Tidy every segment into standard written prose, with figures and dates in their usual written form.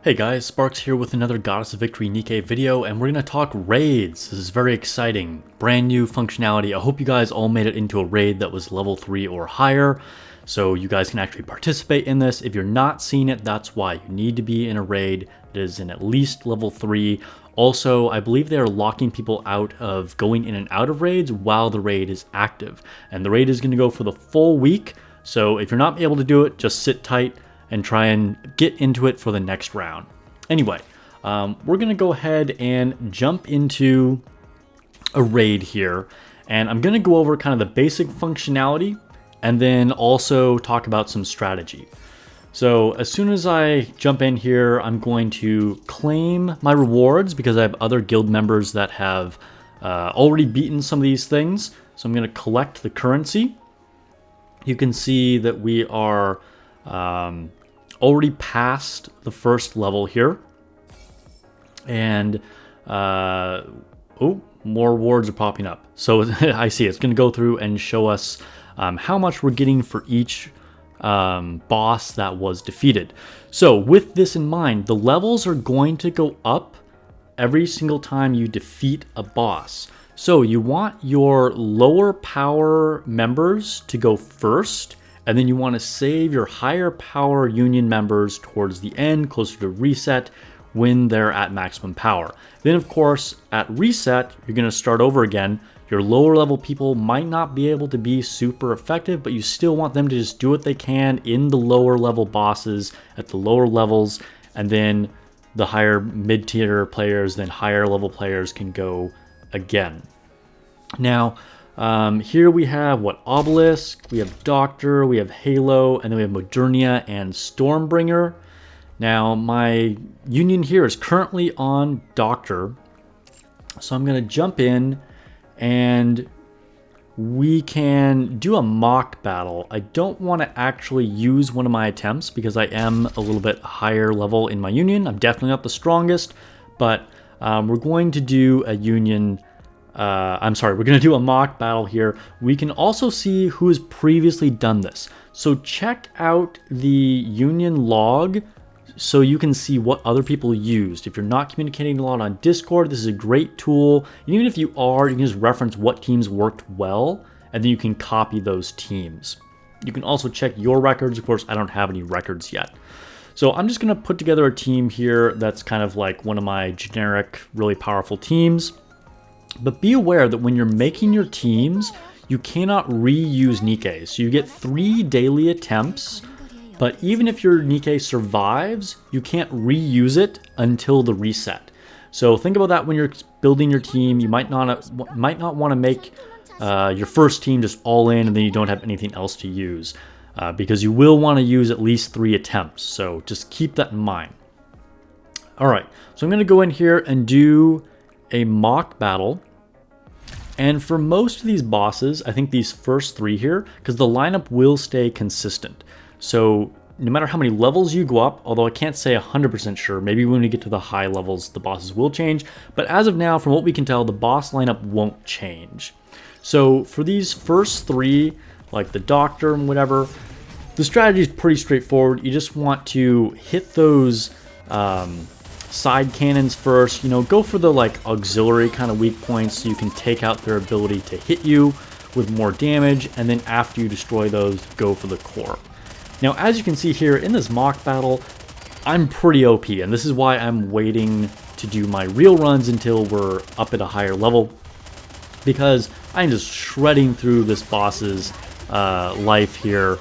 Hey guys, Sparks here with another Goddess of Victory Nikke video, and we're going to talk raids. This is very exciting, brand new functionality. I hope you guys all made it into a raid that was level 3 or higher, so you guys can actually participate in this. If you're not seeing it, that's why. You need to be in a raid that is in at least level 3. Also, I believe they are locking people out of going in and out of raids while the raid is active. And the raid is going to go for the full week, so if you're not able to do it, just sit tight and try and get into it for the next round. Anyway, we're gonna go ahead and jump into a raid here, and I'm gonna go over kind of the basic functionality and then also talk about some strategy. So as soon as I jump in here, I'm going to claim my rewards because I have other guild members that have already beaten some of these things. So I'm gonna collect the currency. You can see that we are already past the first level here, and oh, more rewards are popping up. So I see it's going to go through and show us how much we're getting for each boss that was defeated. So with this in mind, the levels are going to go up every single time you defeat a boss. So you want your lower power members to go first, and then you want to save your higher power union members towards the end, closer to reset, when they're at maximum power. Then of course, at reset, you're going to start over again. Your lower level people might not be able to be super effective, but you still want them to just do what they can in the lower level bosses at the lower levels, and then the higher mid-tier players, then higher level players can go again. Now, here we have Obelisk, we have Doctor, we have Halo, and then we have Modernia and Stormbringer. Now my union here is currently on Doctor, so I'm going to jump in and we can do a mock battle. I don't want to actually use one of my attempts because I am a little bit higher level in my union. I'm definitely not the strongest, but we're going to do a union. We're going to do a mock battle here. We can also see who has previously done this. So check out the union log so you can see what other people used. If you're not communicating a lot on Discord, this is a great tool. And even if you are, you can just reference what teams worked well, and then you can copy those teams. You can also check your records. Of course, I don't have any records yet. So I'm just going to put together a team here that's kind of like one of my generic, really powerful teams. But be aware that when you're making your teams, you cannot reuse Nikke. So you get 3 daily attempts, but even if your Nikke survives, you can't reuse it until the reset. So think about that when you're building your team. You might not want to make your first team just all in and then you don't have anything else to use, because you will want to use at least 3 attempts. So just keep that in mind. All right, so I'm going to go in here and do a mock battle. And for most of these bosses, I think these first 3 here, because the lineup will stay consistent. So no matter how many levels you go up, although I can't say 100% sure, maybe when we get to the high levels, the bosses will change. But as of now, from what we can tell, the boss lineup won't change. So for these first 3, like the Doctor and whatever, the strategy is pretty straightforward. You just want to hit those side cannons first, go for the like auxiliary kind of weak points so you can take out their ability to hit you with more damage, and then after you destroy those, go for the core. Now as you can see here in this mock battle, I'm pretty OP, and this is why I'm waiting to do my real runs until we're up at a higher level, because I'm just shredding through this boss's life here,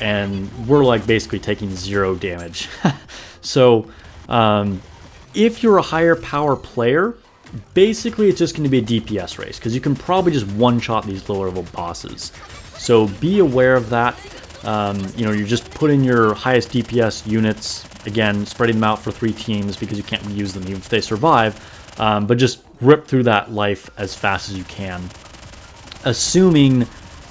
and we're like basically taking 0 damage. So if you're a higher power player, basically it's just going to be a DPS race, because you can probably just one-shot these lower level bosses. So be aware of that. You're just putting your highest DPS units, again, spreading them out for 3 teams because you can't reuse them even if they survive, but just rip through that life as fast as you can, assuming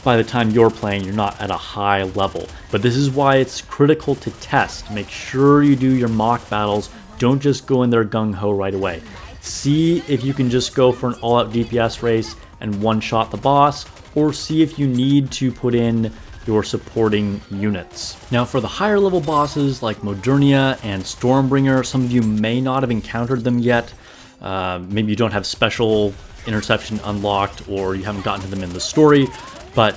by the time you're playing you're not at a high level. But this is why it's critical to test. Make sure you do your mock battles. Don't just go in there gung-ho right away. See if you can just go for an all-out DPS race and one-shot the boss, or see if you need to put in your supporting units. Now for the higher level bosses like Modernia and Stormbringer, some of you may not have encountered them yet. Maybe you don't have special interception unlocked, or you haven't gotten to them in the story, but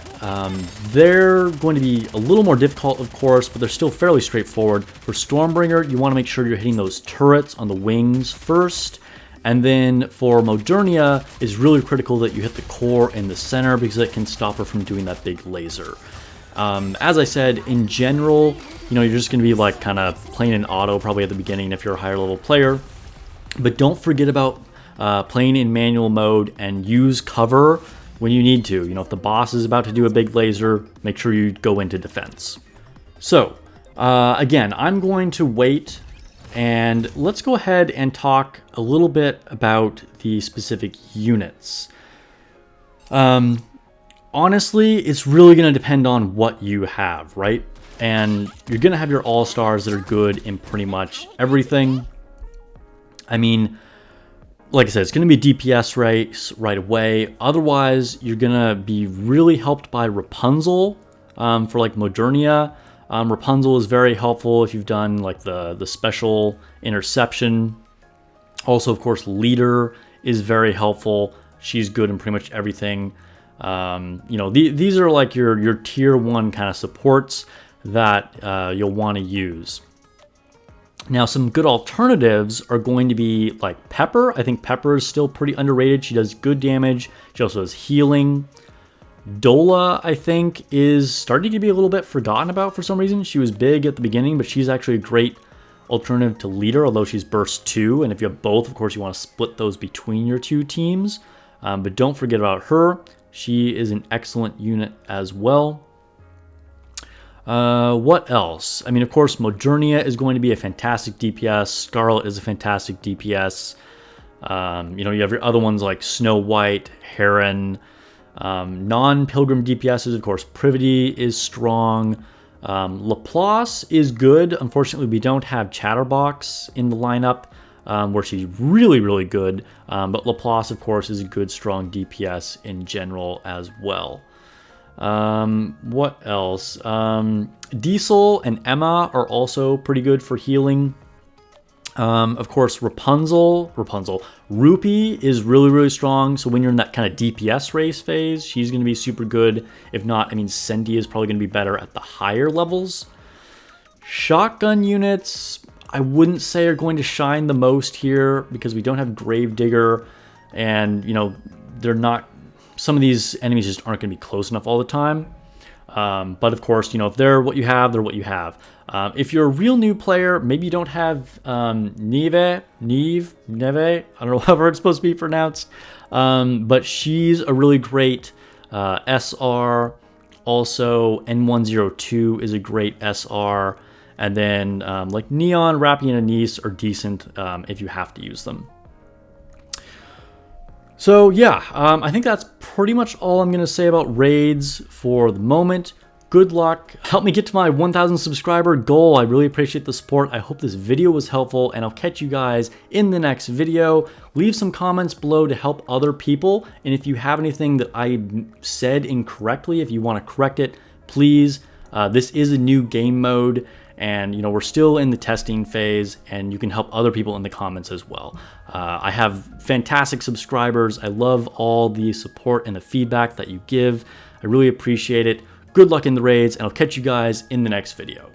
they're going to be a little more difficult, of course, but they're still fairly straightforward. For Stormbringer, you want to make sure you're hitting those turrets on the wings first, and then for Modernia, it's really critical that you hit the core in the center because it can stop her from doing that big laser. As I said, in general, you know, you're just going to be like kind of playing in auto probably at the beginning if you're a higher level player, but don't forget about playing in manual mode and use cover when you need to. You know, if the boss is about to do a big laser, make sure you go into defense. So, again, I'm going to wait, and let's go ahead and talk a little bit about the specific units. Honestly, it's really going to depend on what you have, right? And you're going to have your all-stars that are good in pretty much everything. I mean, like I said, it's going to be a DPS race right away. Otherwise, you're going to be really helped by Rapunzel for like Modernia. Rapunzel is very helpful if you've done like the special interception. Also, of course, Leader is very helpful. She's good in pretty much everything. You know, these are like your tier 1 kind of supports that you'll want to use. Now, some good alternatives are going to be like Pepper. I think Pepper is still pretty underrated. She does good damage. She also has healing. Dola, I think, is starting to be a little bit forgotten about for some reason. She was big at the beginning, but she's actually a great alternative to Leader, although she's burst 2. And if you have both, of course, you want to split those between your 2 teams. But don't forget about her. She is an excellent unit as well. What else? I mean, of course, Modernia is going to be a fantastic DPS. Scarlet is a fantastic DPS. You know, you have your other ones like Snow White, Heron. Non-Pilgrim DPSs, of course, Privity is strong. Laplace is good. Unfortunately, we don't have Chatterbox in the lineup, where she's really, really good. But Laplace, of course, is a good, strong DPS in general as well. What else? Diesel and Emma are also pretty good for healing. Of course, Rapunzel. Rupee is really, really strong. So when you're in that kind of DPS race phase, she's going to be super good. If not, I mean, Sendy is probably going to be better at the higher levels. Shotgun units, I wouldn't say are going to shine the most here because we don't have Gravedigger, and, you know, they're not... Some of these enemies just aren't going to be close enough all the time. But of course, you know, if they're what you have, they're what you have. If you're a real new player, maybe you don't have Neve, I don't know however it's supposed to be pronounced. But she's a really great SR. Also, N102 is a great SR. And then like Neon, Rappy, and Anise are decent if you have to use them. So yeah, I think that's pretty much all I'm going to say about raids for the moment. Good luck. Help me get to my 1,000 subscriber goal. I really appreciate the support. I hope this video was helpful, and I'll catch you guys in the next video. Leave some comments below to help other people, and if you have anything that I said incorrectly, if you want to correct it, please. This is a new game mode, and, you know, we're still in the testing phase, and you can help other people in the comments as well. I have fantastic subscribers. I love all the support and the feedback that you give. I really appreciate it. Good luck in the raids, and I'll catch you guys in the next video.